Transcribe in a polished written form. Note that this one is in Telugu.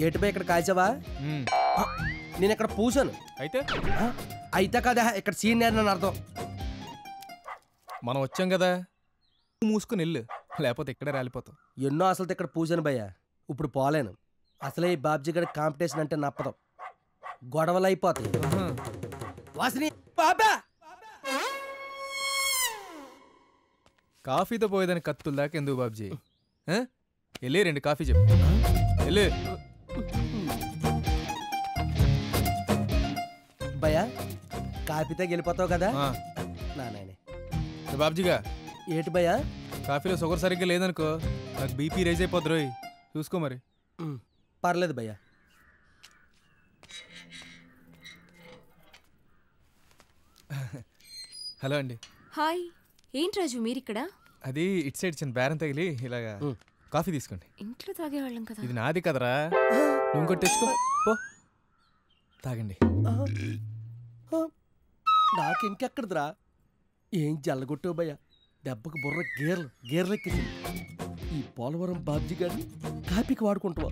ఏటిపై ఇక్కడ కాల్చావా? నేను ఇక్కడ పూసాను. అయితే కదా ఇక్కడ సీనియర్ అని అర్థం. మనం వచ్చాం కదా, మూసుకుని వెళ్ళు, లేకపోతే ఇక్కడే రాలిపోతాం. ఎన్నో అసలు ఇక్కడ పూసాను భయ్యా, ఇప్పుడు పోలేను. అసలే ఈ బాబ్జీ గడి కాంపిటీషన్ అంటే నప్పదు, గొడవలు అయిపోతాయి. వాసిని బాబా కాఫీతో పోయేదని కత్తుల దాకా ఎందుకు బాబ్జీ? వెళ్ళి 2 కాఫీ చెప్పు. వెళ్ళి భయ్యా, కాఫీతో వెళ్ళిపోతావు కదా నాయనే. బాబ్జీగా ఏటి భయ్యా? కాఫీలో షుగర్ సరిగ్గా లేదనుకో, నాకు బీపీ రైజ్ అయిపోద్ది రోయ్, చూసుకో మరి. పర్లేదు భయ్యా. హలో అండి. హాయ్. ఏంటి రాజు మీరిక్కడ? అది ఇటు సైడ్ చిన్న బేరం తగిలి ఇలాగా. కాఫీ తీసుకోండి. ఇంట్లో తాగేవాళ్ళం కదా. ఇది నాది కదరా, నువ్వు ఇంకోటి తెచ్చుకో పో, తాగండి. నాకు ఇంకెక్కడదిరా, ఏం జల్లగొట్టావు భయ్యా, దెబ్బకు బుర్ర గేర్లెక్కింది. ఈ పోలవరం బాబ్జీ గారిని కాపీకి వాడుకుంటావా?